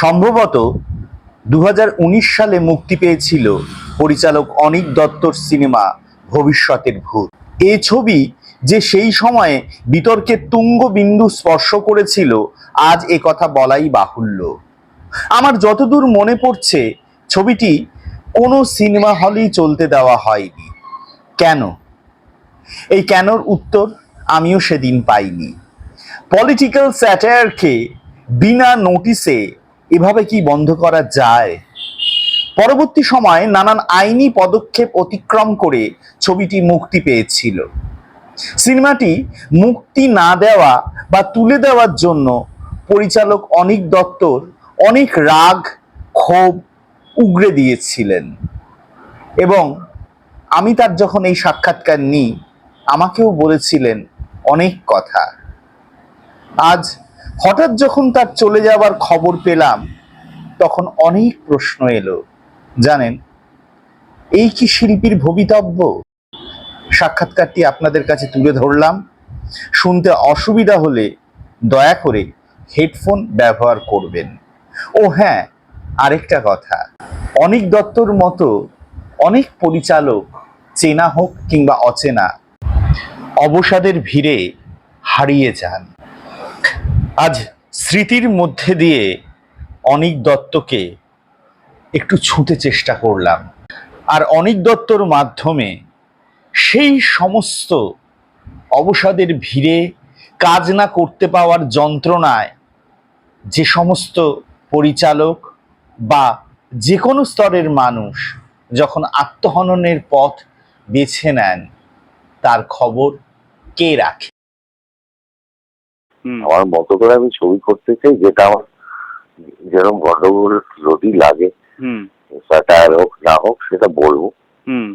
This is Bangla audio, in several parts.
সম্ভবত 2019 সালে মুক্তি পেয়েছিল পরিচালক অনীক দত্তর সিনেমা ভবিষ্যতের ভূত। এই ছবি যে সেই সময়ে বিতর্কের তুঙ্গবিন্দু স্পর্শ করেছিল, আজ এ কথা বলাই বাহুল্য। আমার যতদূর মনে পড়ছে, ছবিটি কোনো সিনেমা হলেই চলতে দেওয়া হয়নি। কেন? এই কেনর উত্তর আমিও সেদিন পাইনি। পলিটিক্যাল স্যাটায়ারকে বিনা নোটিসে এভাবে কি বন্ধ করা যায়? পরবর্তী সময়ে নানান আইনি পদক্ষেপ অতিক্রম করে ছবিটি মুক্তি পেয়েছিল। সিনেমাটি মুক্তি না দেওয়া বা তুলে দেওয়ার জন্য পরিচালক অনীক দত্তর অনেক রাগ, ক্ষোভ উগরে দিয়েছিলেন এবং আমি তার যখন এই সাক্ষাৎকার নিই, আমাকেও বলেছিলেন অনেক কথা। আজ হঠাৎ যখন তার চলে যাওয়ার খবর পেলাম, তখন অনেক প্রশ্ন এলো। জানেন, এই কি শিল্পীর ভবিতব্য? সাক্ষাৎকারটি আপনাদের কাছে তুলে ধরলাম। শুনতে অসুবিধা হলে দয়া করে হেডফোন ব্যবহার করবেন। ও হ্যাঁ, আরেকটা কথা, অনীক দত্তর মতো অনেক পরিচালক, চেনা হোক কিংবা অচেনা, অবসাদের ভিড়ে হারিয়ে যান। আজ স্মৃতির মধ্যে দিয়ে অনীক দত্তকে একটু ছুঁতে চেষ্টা করলাম, আর অনীক দত্তর মাধ্যমে সেই সমস্ত অবসাদের ভিড়ে কাজ না করতে পাওয়ার যন্ত্রণায় যে সমস্ত পরিচালক বা যে কোনো স্তরের মানুষ যখন আত্মহননের পথ বেছে নেন, তার খবর কে রাখে? আমার মতো করে আমি ছবি করতে চাই, যেটা আমার যেরকম গন্ডগোল যদি লাগে, স্যাটায়ার হোক না হোক সেটা বলবো।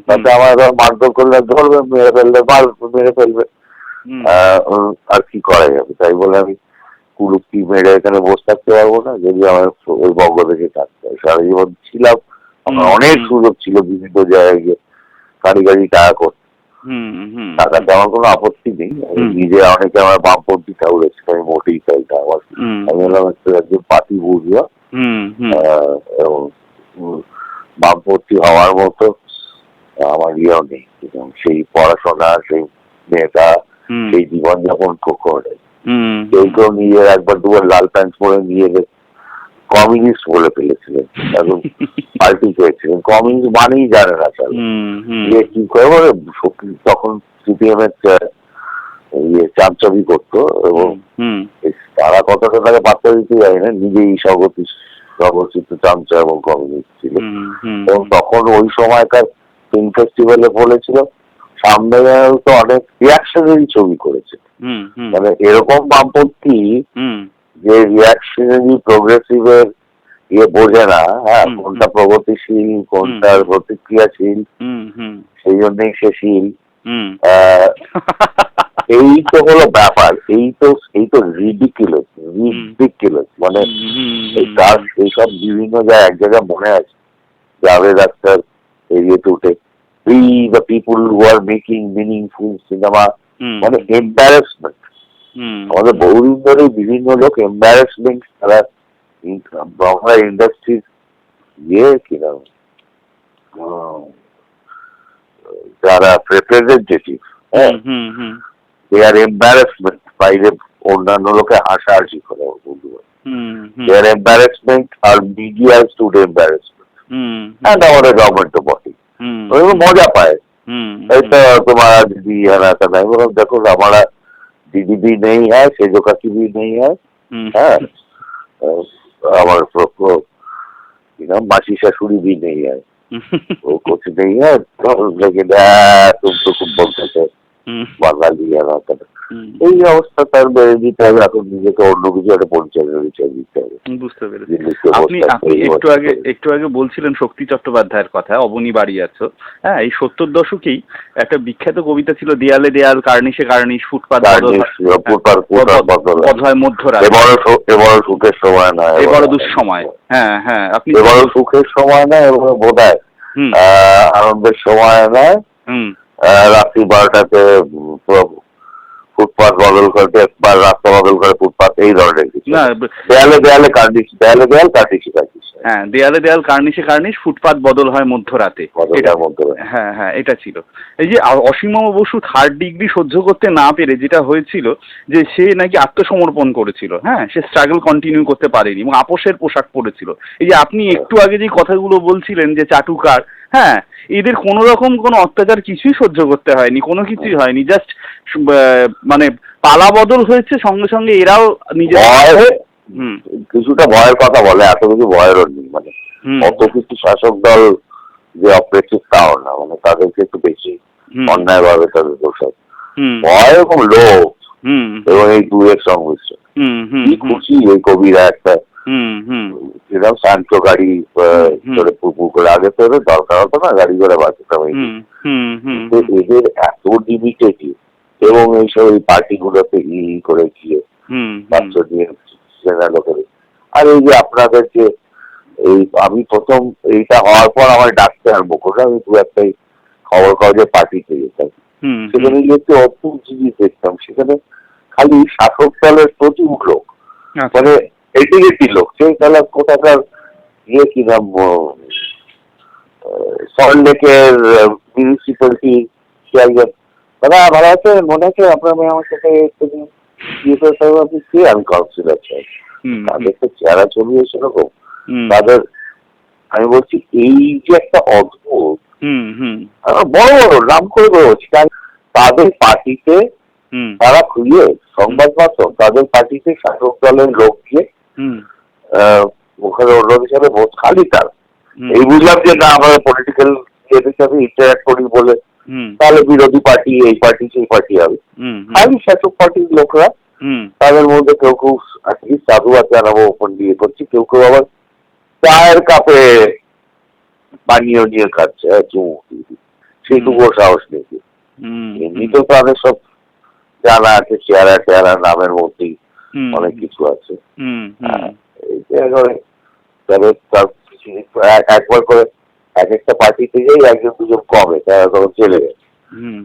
তাতে আমার মারধর করলে ধরবে, মেরে ফেলবে, মেরে ফেলবে, আর কি করা যাবে? তাই বলে আমি কুলুপি মেরে এখানে বসে থাকতে পারবো না। যদি আমার ওই বঙ্গ থেকে থাকতে হয়, সারা জীবন ছিলাম, আমার অনেক সুযোগ ছিল বিভিন্ন জায়গায় গিয়ে কারিগরি টাকা করতে। টাকাতে আমার কোনো আপত্তি নেই। নিজে অনেকে আমার বামপন্থী ঠাউরেছে, আমি মোটেই চাই না। আমার আমি হলাম একজন পাতি বুঝুয়া, এবং বামপন্থী হওয়ার মতো আমার ইয়েও নেই। সেই পড়াশোনা, সেই নেতা, সেই জীবনযাপন করে কেউ কেউ নিজের একবার দুবার লাল প্যান্ট পরে নিয়ে কমিউনিস্ট বলে ফেলেছিলেন, এখন পাল্টি পেয়েছিলেন। কমিউনিস্ট মানেই জানে না স্যার কি করে বলে। তখন সিপিএম এর চামচামি করতো, এবং তারা কতটা তাকে পাত্তা দিতে যায় না, নিজেই স্বগতিত চামচা এবং কমিউনিস্ট ছিল। এবং তখন ওই সময়কার ফিল্ম ফেস্টিভ্যালে বলেছিল, সামনে তো অনেক রিয়াকশনারি ছবি করেছে। মানে এরকম বামপন্থী যে রিয়াকশনারি প্রোগ্রেসিভের বোঝে না, হ্যাঁ, কোনটা প্রগতিশীল কোনটা প্রতিক্রিয়াশীল, সেই জন্যই সে শীল। এই তো হলো ব্যাপার। এই তো রিডিকুলাস মানে তার এইসব বিভিন্ন জায়গায় এক জায়গায় মনে আছে, জাভেদ আখতার এরিয়াতে উঠে we the people who are making meaningful cinema, মানে এম্বারাসমেন্ট। আমাদের বহুদিন ধরে বিভিন্ন লোক এম্বারাসমেন্ট তারা বাংলা ইন্ডাস্ট্রির কিনা যারা রিপ্রেজেন্টেটিভ, হ্যাঁ, they are embarrassment, বাইরে অন্যান্য লোকে হাসাহাসি করে বলবো। Their embarrassment are media student embarrassment, and আমাদের গভর্নমেন্ট তো বটে, মজা পায়। ऐसा तुम्हारा दीदी है ना, ऐसा नहीं बोलो। देखो हमारा दीदी भी नहीं है, सेजो काकी भी नहीं है, हमारे मासी ससुरी भी नहीं है, वो कुछ नहीं है, लेकिन तुम तो खूब बोलते थे বাঙালি এলাকা। এই অবস্থা তার বেড়ে দিতে হবে, এখন নিজেকে অন্য কিছু একটা পরিচয় দিতে হবে। বুঝতে পেরেছি। আপনি একটু আগে বলছিলেন শক্তি চট্টোপাধ্যায়ের কথা, অবনী বাড়ি আছো। হ্যাঁ, এই 70 দশকেই একটা বিখ্যাত কবিতা ছিল, দেয়ালে দেয়াল, কার্নিশে কার্নিশ, ফুটপাত মধ্যরাত, এবারও সুখের সময় না, এবারও দুঃসময়। হ্যাঁ হ্যাঁ, আপনি এবারও সুখের সময় না, এবারও বোধহয় আনন্দের সময় নয়। রাত্রি 12টাতে ফুটপাথ বদল করে বা রাস্তা বদল করে ফুটপাথ, এই ধরনের কিছু না, দেয়ালে দেয়াল কার্নিশ হ্যাঁ, দেয়ালে দেয়াল কার্নিশে কার্নিশ, ফুটপাত বদল হয় মধ্যরাতে, এটা হ্যাঁ হ্যাঁ এটা ছিল। এই যে অসীমবাবু বসু 3rd ডিগ্রি সহ্য করতে না পেরে যেটা হয়েছিল যে সে নাকি আত্মসমর্পণ করেছিল, হ্যাঁ, সে স্ট্রাগল কন্টিনিউ করতে পারেনি এবং আপোষের পোশাক পরেছিল। এই যে আপনি একটু আগে যে কথাগুলো বলছিলেন যে চাটুকার, হ্যাঁ, এদের কোনো রকম কোনো অত্যাচার কিছুই সহ্য করতে হয়নি, কোনো কিছুই হয়নি, জাস্ট মানে পালা বদল হয়েছে, সঙ্গে সঙ্গে এরাও নিজের কিছুটা ভয়ের কথা বলে, এত কিছু ভয়েরও নেই, মানে অত কিছু শাসক দল যে অপ্রেসিভ তাও না, মানে তাদেরকে একটু বেশি অন্যায় ভাবে তাদের দোষায়, ভয় এবং লোভ এবং এই দুয়ের সংমিশ্রণ। খুশি এই কবিরা একটা এরকম শান্ত গাড়ি করে পুকুর আগে তো এদের দরকার হতো না গাড়ি করে বাঁচতাম, এদের এত লিমিটেড এবং এইসব এই পার্টিগুলোতে করে গিয়ে বাচ্চা দিয়ে সেনা লোকের। আর এই যে আপনাদেরকে এই আমি প্রথম এইটা হওয়ার পর আমার ডাকতে আরম্ভ করলাম, আমি দু একটাই খবর কাগজে পার্টিতে যেতাম, সেখানে গিয়ে একটু অদ্ভুত জিনিস দেখতাম, সেখানে খালি শাসক দলের প্রচুর লোক, মানে এটি লোক, সেই তাহলে কোথাকার ইয়ে কি নাম সল্টলেকের মিউনিসিপ্যালিটি চেয়ারম্যান, দাদা ভালো আছে, মনে আছে আপনার মেয়ে আমার সাথে আপনি কে, আমি কাউন্সিলর চাই, তাদের তো চেহারা ছবি সেরকম তাদের। আমি বলছি এই যে একটা অদ্ভুত বড় বড় নাম করে বলছি, তাদের পার্টিতে তারা খুঁজে সংবাদ মাধ্যম তাদের পার্টিতে শাসক দলের লোক দিয়ে ওখানে অন্য হিসাবে ভোট খালি তারা এই বুঝলাম যে না আমরা পলিটিক্যাল ইয়েদের সাথে ইন্টারাক্ট করি বলে তাহলে বিরোধী পার্টি এই পার্টি সেই পার্টি হবে, খালি শাসক পার্টির লোকরা, তাদের মধ্যে কেউ কেউ সাধুবাদ জানাবো ওপেন দিয়ে করছি, কেউ কেউ আবার চায়ের কাপে পানীয় নিয়ে খাচ্ছে, সেইটুকুও সাহস নেই। এমনিতেও তাদের সব জানা আছে, চেহারা টেহারা নামের মধ্যেই অনেক কিছু আছে, একবার করে এক একটা পার্টিতে যাই একজন দুজন কমে, তারা তখন চলে গেছে।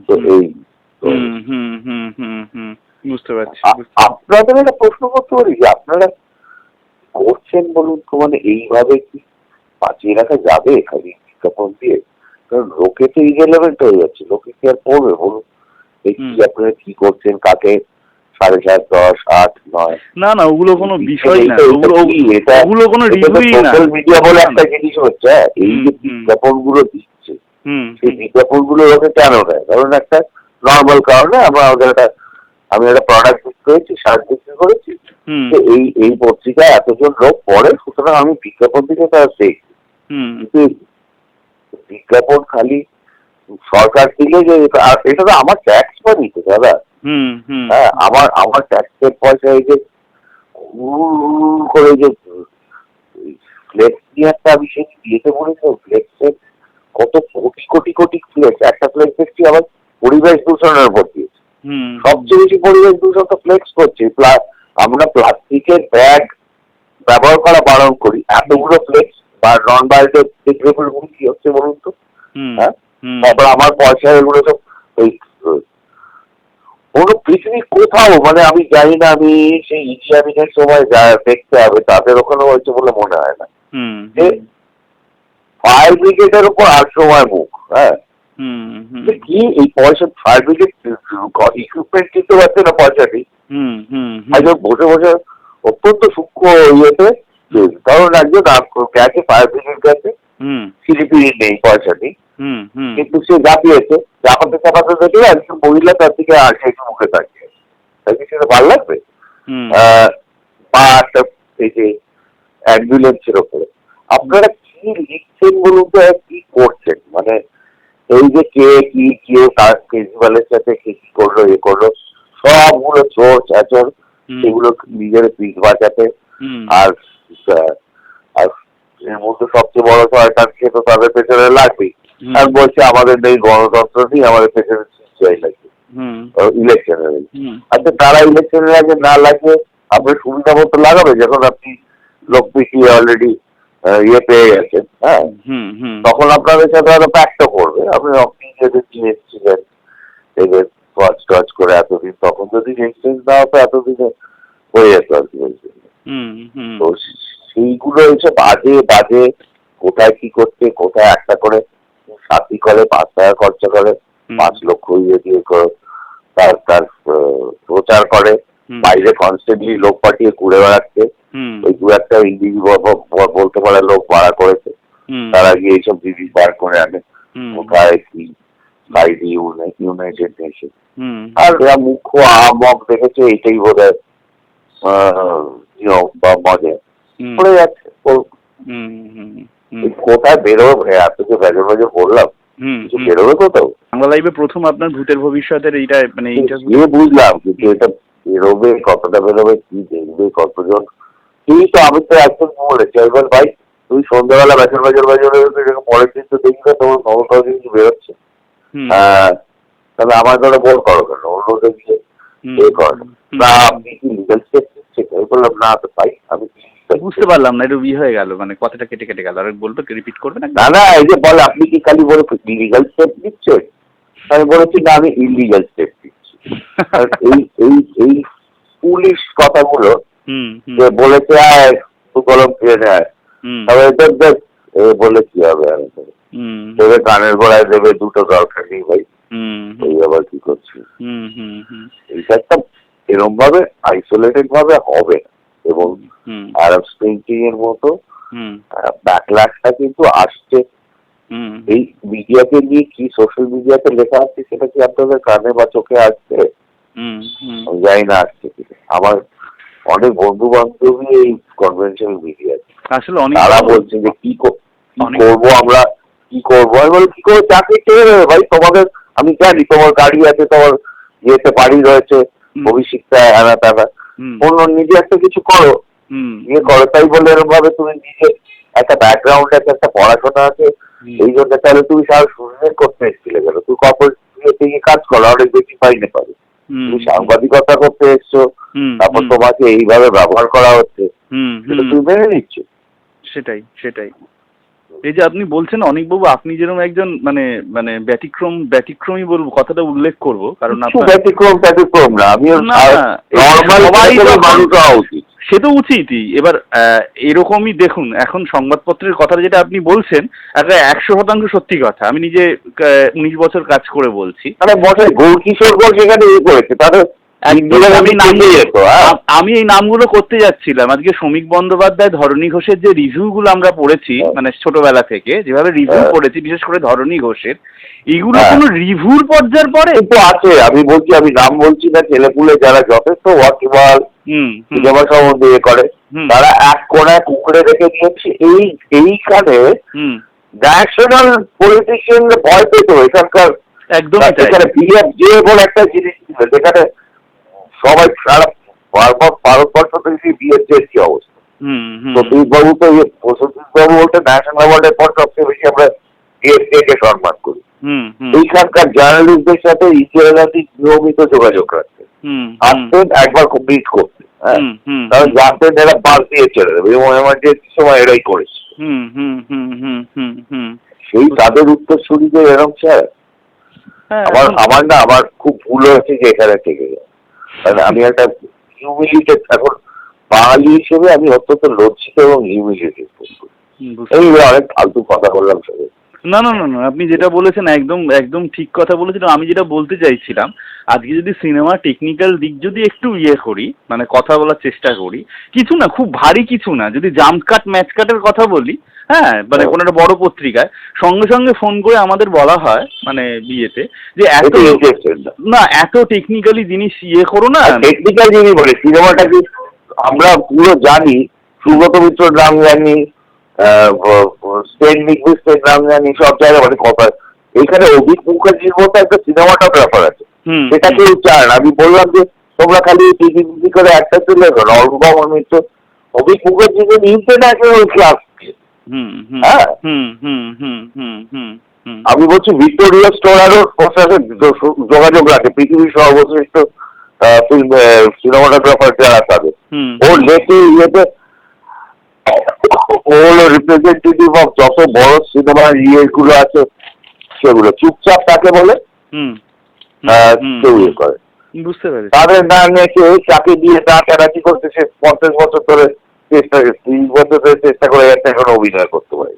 তো এই বুঝতে পারছি। আপনাদের একটা প্রশ্ন করতে পারি যে আপনারা করছেন বলুন তো, মানে এইভাবে কি বাঁচিয়ে রাখা যাবে খালি বিজ্ঞাপন দিয়ে? কারণ লোকে তো ইরেলেভেন্ট হয়ে যাচ্ছে, লোকে কি আর পড়বে বলুন? এই কি আপনারা কি করছেন, কাকে 7.5, 10, 8, 9, না না ওগুলো কোনো বিষয় না, ওগুলো কোনো রিভিউই না। সোশ্যাল মিডিয়া বলে একটা জিনিস হচ্ছে, এই যে বিজ্ঞাপন গুলো দিচ্ছে, সেই বিজ্ঞাপন গুলো লোকে কেন দেয়? কারণ একটা নর্মাল কারণে আমি একটা প্রোডাক্ট বিক্রি করেছি, শার্ট বিক্রি করেছি, এই পত্রিকায় এতজন লোক পড়ে, সুতরাং আমি বিজ্ঞাপন দিকে তারা দেখি। কিন্তু বিজ্ঞাপন খালি সরকার দিলে যে এটা তো আমার ট্যাক্স মানি তো দাদা, হ্যাঁ, আমার ট্যাক্সের পয়সা এই যে করে যে ফ্লেক্স নিয়ে একটা আমি সে দিয়েছে বলেছে, ফ্লেক্সের কত কোটি কোটি কোটি ফ্লেক্স, একটা ফ্লেক্স দেখছি আবার পরিবেশ দূষণের উপর দিয়েছে, সবচেয়ে বেশি পরিবেশ দূষণ তো ফ্লেক্স করছে। আমরা প্লাস্টিকের ব্যাগ ব্যবহার করা বারণ করি, এতগুলো ফ্লেক্স বা নন বায়োডিগ্রেডেবল গুলো কি হচ্ছে বলুন তো? হ্যাঁ, তারপর আমার পয়সা এগুলো সব ওই কোনো পৃথিবীর কোথাও, মানে আমি জানি না, আমি সেই ইতিহাসের সময় যা দেখতে হবে তাদের ওখানে হয়েছে বলে মনে হয় না যে ফায়ার ব্রিগেডের উপর আর সময় মুখ, হ্যাঁ, কি এই পয়সা ফায়ার ব্রিগেড ইকুইপমেন্ট কিনতে পারছে না পয়সাটি, বসে বসে অত্যন্ত সূক্ষ্ম ইয়েতে, কারণ একজন গেছে ফায়ার ব্রিগেড গেছে, সিলিপিড়ি নেই পয়সাটি, কিন্তু সে ঝাঁপিয়েছে, চাপাতে দেখে একজন মহিলা তার দিকে আসে একটু মুখে তাকিয়ে, তাকে সেটা ভালো লাগবে? বা একটা এই যে অ্যাম্বুলেন্সের ওপরে আপনারা কি লিখছেন বলুন তো, কি করছেন? মানে এই যে কে কি কেউ কেজরিওয়ালের সাথে কি করলো এ করলো, সবগুলো চোর চাচর, সেগুলো নিজের পিঠ বাঁচাতে, আর এর মধ্যে সবচেয়ে বড় শয়তান সে তো তাদের পেছনে লাগবেই, আর বলছে আমাদের নেই গণতন্ত্র নেই, আমাদের পেছনে চাই লাগবে ইলেকশনের আগে। আচ্ছা, তারা ইলেকশনের আগে না লাগিয়ে আপনার সুবিধা মতো লাগাবে যখন আপনি লোক পিছিয়ে অলরেডি ইয়ে পেয়ে গেছেন, হ্যাঁ, তখন আপনাদের সাথে হয়তো প্যাক্টও করবে, আপনি নিজেদের জিনিস ছিলেন, ওয়াচ টোয়াচ করে এতদিন, তখন যদি এক্সচেঞ্জ না হতো এতদিনে হয়ে যেত আর কি। তো সেইগুলো এসে বাজে বাজে, কোথায় কি করছে, কোথায় একটা করে সাথী করে 5 টাকা খরচা করে, 5 লক্ষ ইয়ে দিয়ে তার তার প্রচার করে, বাইরে কনস্ট্যান্টলি লোক পাঠিয়ে ঘুরে বেড়াচ্ছে। ওই দু একটা ইংরেজি বলতে পারে লোক ভাড়া করেছে, তারা গিয়ে এইসব জিনিস বার করে আনে, কোথায় কি বাইরে ইউনাইটেড নেশন। আর এরা মুখ্য আহমক দেখেছে, এইটাই বোধ হয় নিয়ম বা মজা পড়ে যাচ্ছে। কোথায় বেরোবে? এত যে বেজর বেজর বললাম, কিছু বেরোবে কোথাও? বাংলা লাইভে প্রথম আপনার ভূতের ভবিষ্যতের এইটা মানে এইটা বুঝলাম, কিন্তু এটা বেরোবে, কতটা বেরোবে, কি দেখবে কতজন? এই তো আমি তো একজন বলেছি একবার, ভাই তুই সন্ধ্যাবেলা বেজর বেজর বেজর পরের দিন তো দেখবে তোমার খবর কিছু বেরোচ্ছে, তাহলে আমার ধরে বোর করো কেন, অন্যদের গিয়ে এ কর না, আপনি কি লিগাল স্টেপ নিচ্ছেন? আমি বললাম না তো ভাই, আমি বুঝতে পারলাম না, একটু হয়ে গেল, মানে কথাটা কেটে কেটে গেল, আর বলবে রিপিট করবে না? না না, এই যে বলে আপনি কি খালি বলে লিগাল স্টেপ নিচ্ছেন, আমি বলেছি না আমি ইলিগাল স্টেপ নিচ্ছি। এই এই এই পুলিশ কথাগুলো যে বলেছে তুই কলম ফিরে নেয়, তবে এটা বলে কি হবে? দেবে কানের গোড়ায় দেবে, দুটো দরকার নেই ভাই, এই আবার কি করছি? এইটা একটা এরকম ভাবে আইসোলেটেড ভাবে হবে না, এবং আরব স্প্রিং এর মতো ব্যাকল্যাশটা কিন্তু আসছে। এই মিডিয়াকে নিয়ে কি সোশ্যাল মিডিয়াতে লেখা আছে সেটা কি আপনাদের কানে বা চোখে আসছে? আমি জানি না আসছে কিনা। আমার অনেক বন্ধু বান্ধবী এই কনভেনশনাল মিডিয়া, আসলে তারা বলছে যে কি করবো আমরা, কি করবো? আমি বলি কি করে চাকরি ছেড়ে দেবে ভাই তোমাদের? আমি জানি তোমার গাড়ি আছে, তোমার ইয়েতে বাড়ি রয়েছে, ভবিষ্যৎটায় আনা টানা, অন্য নিজে একটা কিছু করো, ইয়ে করো। তাই বলে এরকম ভাবে তুমি নিজে একটা ব্যাকগ্রাউন্ড আছে, একটা পড়াশোনা আছে, এই জন্য তাহলে তুমি সারা শূন্য করতে এসেছিলে কেন? তুমি কর্পোরেট থেকে কাজ করো, অনেক বেশি পাইনে পাবে। তুমি সাংবাদিকতা করতে এসছো, তারপর তোমাকে এইভাবে ব্যবহার করা হচ্ছে, সেটা তুমি মেনে নিচ্ছ। সেটাই সেটাই। এই যে আপনি বলছেন অনিকবাবু, আপনি যেরকম একজন মানে মানে ব্যতিক্রমী বলবো, কথাটা উল্লেখ করবো, কারণ ব্যতিক্রম না, আমি মানুষ হওয়া উচিত, সে তো উচিতই। এবার এরকমই দেখুন, এখন সংবাদপত্রের কথা যেটা আপনি বলছেন, একটা 100% সত্যি কথা। আমি নিজে 19 বছর কাজ করে বলছি। গৌরকিশোর ঘোষ সেখানে করেছে, তাদের আমি এই নামগুলো করতে যাচ্ছিলাম। আজকে শ্রমিক বন্দ্যোপাধ্যায়, ধরণী ঘোষের যে রিভিউ গুলো আমরা পড়েছি, মানে ছোটবেলা থেকে যেভাবে রিভিউ পড়েছি, বিশেষ করে ধরণী ঘোষের, এগুলো কোনো রিভিউর পর্যায়ের পরে কিন্তু আছে। আমি বলছি, আমি নাম বলছি না, ছেলেপুলে যারা যথেষ্ট ওয়াকিবহাল সিনেমা সম্বন্ধে ইয়ে করে, তারা এক কোনায় কুকুরে রেখে দিয়েছে। এইখানে ন্যাশনাল পলিটিশিয়ান ভয় পেত এখানকার, একদম এখানে বিএফজে বলে একটা জিনিস ছিল, যেখানে সবাই সারা ভারতবর্ষ থেকে বিএফজে কি অবস্থা। সতীশ বাবু তো, সতীশ বাবু বলতে ন্যাশনাল অ্যাওয়ার্ডের পর সবচেয়ে বেশি আমরা বিএফজে কে সম্মান করি। এইখানকার জার্নালিস্টদের সাথে ইন্ডিয়ানটি নিয়মিত যোগাযোগ রাখতে, আসতেন একবার মিট করতে, কারণ জানতেন এরা পাশ দিয়ে ছেড়ে দেবে, এবং এমার্জেন্সি সময় এরাই করেছে। সেই তাদের উত্তরসূরিদের এরকম স্যার, আমার খুব ভুল হয়েছে যে এখানে থেকে যায়। আমি একটা হিউমিলিটেড, এখন বাঙালি হিসেবে আমি অত্যন্ত লজ্জিত এবং হিউমিলিটেড। এই অনেক ফালতু কথা বললাম সবাই। না না না না, আপনি যেটা বলেছেন একদম একদম ঠিক কথা বলেছেন। আমি যেটা বলতে চাইছিলাম, আজকে যদি সিনেমা টেকনিক্যাল দিক যদি একটু করি, মানে কথা বলার চেষ্টা করি, কিছু না, খুব ভারী কিছু না, যদি জাম্প কাট ম্যাচ কাটের কথা বলি, হ্যাঁ, মানে কোনো একটা বড় পত্রিকায় সঙ্গে সঙ্গে ফোন করে আমাদের বলা হয়, মানে বিয়েতে, যে এত না, এত টেকনিক্যালি জিনিস করো না। টেকনিক্যাল জিনিস বলে সিনেমাটা কি আমরা পুরো জানি, সুব্রত মিত্র নাম জানি, নাম জানি, সব জায়গায় মানে কথা। এখানে অভিক মুখার্জির মতো একটা সিনেমাটোগ্রাফার আছে, সেটা কেউ চায় না। আমি বললাম যে তোমরা খালি টিভি করে একটা চলে গেল, অরুণ মিত্র, অভিক মুখার্জি ইন্টারন্যাশনাল ক্লাস। হ্যাঁ, আমি বলছি ভিক্টোরিয়া স্টোরারও ওর সাথে যোগাযোগ রাখে, পৃথিবীর সর্বশ্রেষ্ঠ সিনেমাটোগ্রাফার যারা তাদের। ওর লেখে ইয়েতে ও হলো রিপ্রেজেন্টেটিভ অফ যত বড় সিনেমার ইয়েগুলো আছে সেগুলো। চুপচাপ তাকে বলে, কেউ ইয়ে করে, বুঝতে পারি, তাদের না নিয়ে কেউ চাকরি দিয়ে টাকাটাকি করতে, সে 50 বছর ধরে 30 বছর ধরে চেষ্টা করে যাচ্ছে এখন অভিনয় করতে পারে,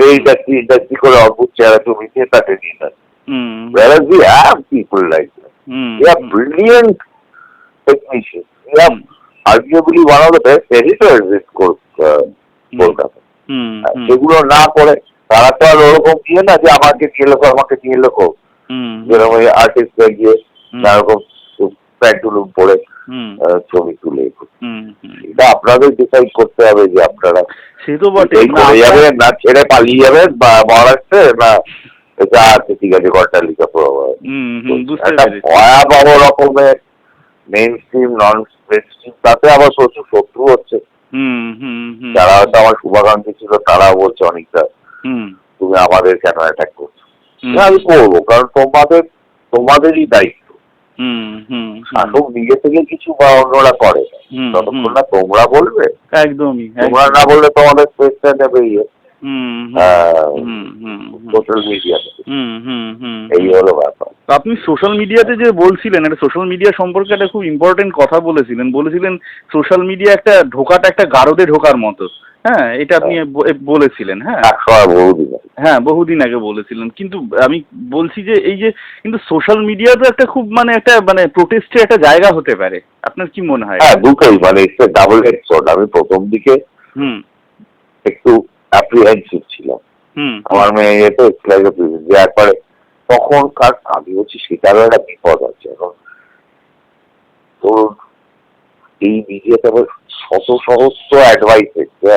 এই ইন্ডাস্ট্রি করে অদ্ভুত চেহারা জমিতে তাকে নিয়ে নেয়। Whereas we have people like that. They are brilliant technicians. We have arguably one of the best editors in Kolkata. সেগুলো না করে তারা তো আর ওরকম দিয়ে না যে আমাকে দিয়ে লেখো, যেরকম ওই আর্টিস্টরা গিয়ে নানারকম প্যান্টুলুম পরে ছবি তুলে, এটা আপনাদের ডিসাইড করতে হবে যে আপনারা সে তো বটে করে যাবেন না ছেড়ে পালিয়ে যাবেন বা মহারাষ্ট্রে না এটা আছে ঠিক আছে ঘরটা লিখা একটা ভয়াবহ রকমের মেইন স্ট্রিম নন মেইন স্ট্রিম, তাতে আবার প্রচুর শত্রু হচ্ছে, যারা হয়তো আমার শুভাকাঙ্ক্ষী ছিল তারা বলছে অনেকটা তুমি আমাদের কেন অ্যাটাক করছো, আমি করবো কারণ তোমাদেরই দায়িত্ব, শাসক নিজে থেকে কিছু বা অন্যরা করে ততক্ষণ না তোমরা বলবে, একদমই তোমরা না বললে তোমাদের স্পেসটা নেবে সোশ্যাল মিডিয়াতে, এই হলো ব্যাপার। আপনি সোশ্যাল মিডিয়াতে যে বলছিলেন, একটা সোশ্যাল মিডিয়া সম্পর্কে একটা খুব ইম্পর্টেন্ট কথা বলেছিলেন সোশ্যাল মিডিয়া একটা ঢোকাটা একটা গারদে ঢোকার মতো, হ্যাঁ এটা আপনি বলেছিলেন, হ্যাঁ বহুদিন আগে বলেছিলেন। কিন্তু আমি বলছি যে এই যে কিন্তু সোশ্যাল মিডিয়া তো একটা খুব একটা প্রোটেস্টের একটা জায়গা হতে পারে, আপনার কি মনে হয়? হ্যাঁ দুটোই, একটা ডাবল এড শট। আমি প্রথম দিকে একটু অ্যাপ্রিহেনসিভ ছিলাম, আমার মেয়ে তো যে একবারে তখনকার আমি বলছি সেটারও একটা বিপদ আছে। এখন তো এই মিডিয়াতে আবার শত সহস্র অ্যাডভাইস এসছে,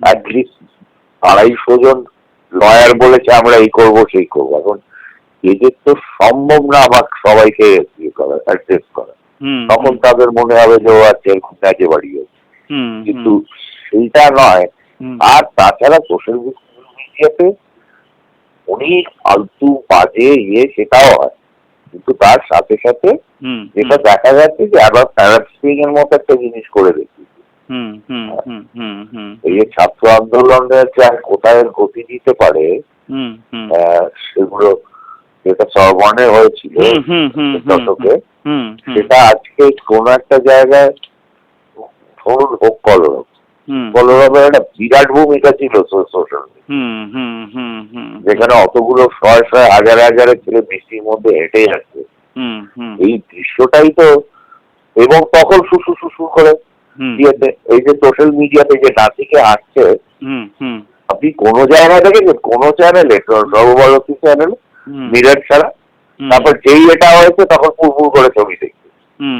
অ্যাটলিস্ট 250 জন লয়ার বলেছে আমরা এই করবো সেই করবো। এখন এদের তো সম্ভব না আমার সবাইকে ইয়ে করা, অ্যাড্রেস করা, তখন তাদের মনে হবে যে ও আছে এরকম কাজে বাড়িয়েছে, কিন্তু সেইটা নয়। আর তাছাড়া সোশ্যাল মিডিয়াতে অনেক ফালতু বাজে সেটাও হয়, কিন্তু তার সাথে সাথে যেটা দেখা যাচ্ছে যে আবার প্যারাস্পিং এর মতো একটা জিনিস করে দেখি, এই যে ছাত্র আন্দোলনের কোথায় গতি দিতে পারে সেগুলো, যেটা সরবর্ণে হয়েছিল দশকে, সেটা আজকে কোন একটা জায়গায় ধরুন হোক কলরবের একটা বিরাট ভূমিকা ছিল সোশ্যাল মিডিয়া, যেখানে অতগুলো শয়ে শয়ে হাজারে হাজারে ছেলে বৃষ্টির মধ্যে হেঁটে যাচ্ছে, এই দৃশ্যটাই তো। এবং তখন শুশু করে দিয়েছে এই যে সোশ্যাল মিডিয়াতে যে নাচিকে আসছে, আপনি কোনো জায়গায় দেখেছেন কোনো চ্যানেলে, সর্বভারতীয় চ্যানেলে মিরর ছাড়া, তারপর যেই এটা হয়েছে তখন পুরপুর করে ছবি দেখছে,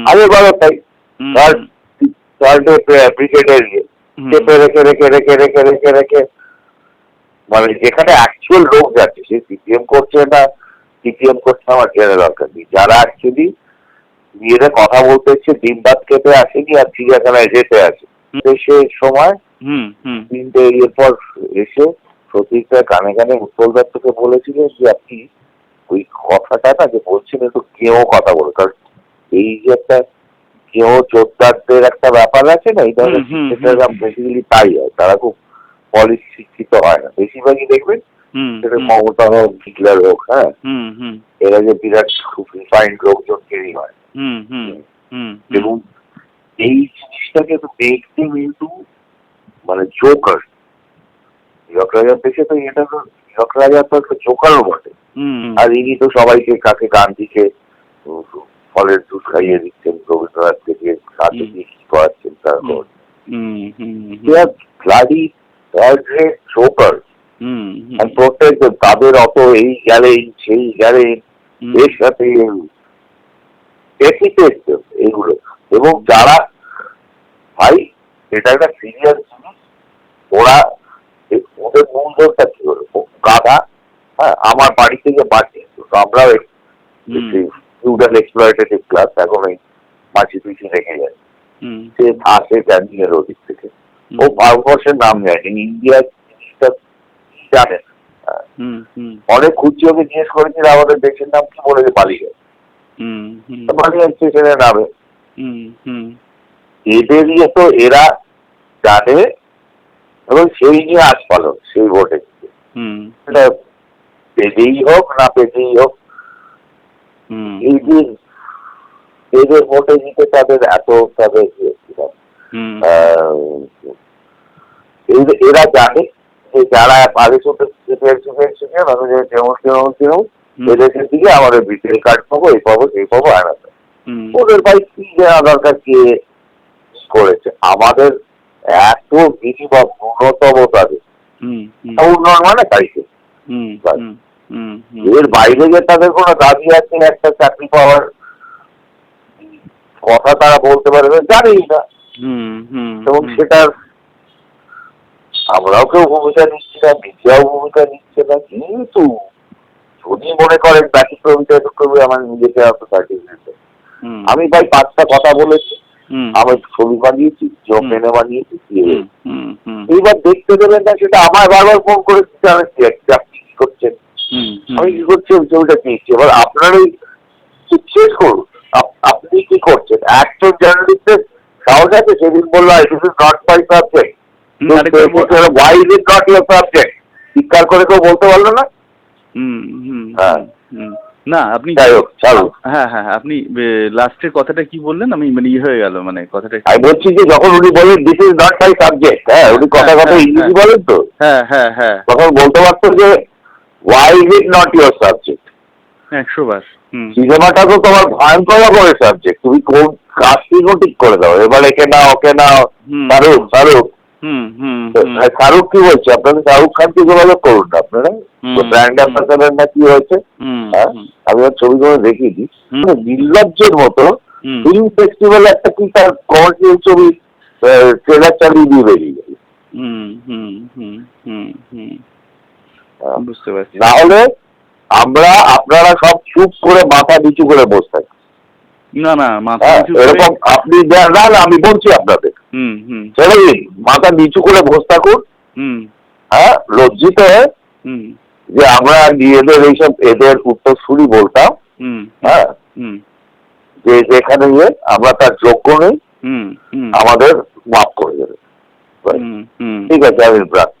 আগের বারও তাই ব্রিগেডের চেপে রেখে রেখে রেখে রেখে রেখে রেখে মানে যেখানে অ্যাকচুয়াল লোক যাচ্ছে, সে সিপিএম করছে না সিপিএম করছে আমার জেনে দরকার নেই, যারা অ্যাকচুয়ালি নিজেরা কথা বলতে হচ্ছে ডিম ভাত খেতে আসেনি আর চিড়িয়াখানায় যেতে আছে, সে সময় তিনটে এরপর এসে সতীর্থ কানে কানে উৎপল দত্তকে বলেছিল যে আপনি ওই কথাটা না যে বলছেন একটু কেউ কথা বলে, কারণ এই যে একটা কেউ চোদ্দারদের একটা ব্যাপার আছে না, এই ধরনের বেসিক্যালি তাই হয়, তারা খুব পলিশ শিক্ষিত হয় না, বেশিরভাগই দেখবেন সেটা মমতা হোক হিটলার হোক, হ্যাঁ এরা যে বিরাট খুব রিফাইন্ড লোকজনকেই হয়, এবং এই জিনিসটাকে তো দেখতে কিন্তু মানে জোকার, হীরক রাজার দেখে তো এটা তো হীরক রাজার তো একটা জোকারও বটে, আর ইনি তো সবাইকে কাকে গান্ধীকে ফলের দুধ খাইয়ে দিচ্ছেন, রবীন্দ্রনাথ থেকে কাকে দিয়ে কি করাচ্ছেন তারপর তাদের অত এই গেলেন সেই গেলেন এর সাথে এইগুলো, এবং যারা ভাই এটা একটা সিরিয়াস জিনিস, ওদের মূলধনটা কি হলো গাধা, হ্যাঁ আমার বাড়ি থেকে বাঁচি, তো আমরাও ফিউডাল এক্সপ্লয়েটেটিভ ক্লাস, এখন ওই মাছি পিছিয়ে রেখে যায়, সে আসে ক্যান্টিনের ওদিক থেকে, ও ভারতবর্ষের নাম জানে, ইন্ডিয়া জিনিসটা জানে, অনেক খুঁজছি ওকে জিজ্ঞেস করেছিল আমাদের দেশের নাম কি, বলেছে বালিগঞ্জ, বালিগঞ্জ স্টেশনের নামে, এদের ইয়ে তো এরা জানে, এবং সেই নিয়ে আস্পালন সেই ভোটে, সেটা পেতেই হোক না পেতেই হোক এই যে এদের ভোটে জিতে তাদের এত তাদের এরা জানে যে যারা আগে চোখে এদেরকে দিকে আমাদের বিপিএল কার্ড পাবো, এই পাবো সেই পাবো, আনাতে ওদের ভাই কি জানা দরকার কে করেছে। আমাদের এত মিনিমাম ন্যূনতম তাদের উন্নয়ন মানে তাইকে এর বাইরে যে তাদের কোনো দাবি আছে একটা চাকরি পাওয়ার কথা তারা বলতে পারবে জানেই না, এবং সেটার আমরাও কেউ ভূমিকা নিচ্ছি না, মিডিয়াও ভূমিকা নিচ্ছে না। কিন্তু যদি মনে করেন ব্যতিক্রমিতা করবে আমার নিজেকে এত সার্টিফিকেট, আমি ভাই 5টা কথা বলেছি, আমি ছবি বানিয়েছি, জব মেনে বানিয়েছি, এইবার দেখতে দেবেন না সেটা আমার বারবার ফোন করেছি আপনি কি করছেন, আমি কি করছি, ওই ছবিটা পেয়েছি। এবার আপনার ওই শেষ করুন আপনি কি করছেন। একজন জার্নালিস্টের সাহস আছে, সেদিন বললো it is not my subject, why is it not your subject, চিৎকার করে কেউ বলতে পারলো না। না আপনি হ্যাঁ হ্যাঁ আপনি লাস্টের কথাটা কি বললেন, আমি মানে ইয়ে হয়ে গেল, মানে কথাটা আমি বলছি যে যখন উনি বলেন this is not my subject, হ্যাঁ উনি কথা ইংরেজি বলেন তো, হ্যাঁ হ্যাঁ হ্যাঁ তখন বলতে পারতো যে why is it not your subject. 100 বার। সিনেমাটা তো তোমার ভয়ঙ্কর রকমের সাবজেক্ট, তুমি কোন কাজটিও ঠিক করে দাও, এবার একে নাও ওকে নাও, শাহরুখ শাহরুখ কি বলছে, আপনাদের শাহরুখ খানকে যোগাযোগ করুন না আপনারা, ব্র্যান্ড অ্যাম্বাসাডার না কি হয়েছে, আমি ওর ছবিগুলো দেখিয়েছি, নির্লজ্জের মতো ফিল্ম ফেস্টিভ্যাল একটা কি তার কমার্শিয়াল ছবি ট্রেলার চালিয়ে দিয়ে বেরিয়ে গেল। বুঝতে পারছি। না হলে আপনারা সব চুপ করে মাথা নিচু করে বসে থাকেন। না না মাথা এরকম আপনি না আমি বলছি আপনাদের ছেড়ে দিন, মাথা নিচু করে বসে থাকুন। হ্যাঁ লজ্জিত হয়ে যে আমরা নিজেদের এইসব এদের উত্তরসূরি বলতাম, হ্যাঁ যে যেখানে গিয়ে আমরা তার যোগ্য নেই, আমাদের মাফ করে দেবে। ঠিক আছে, আমি রাখছি।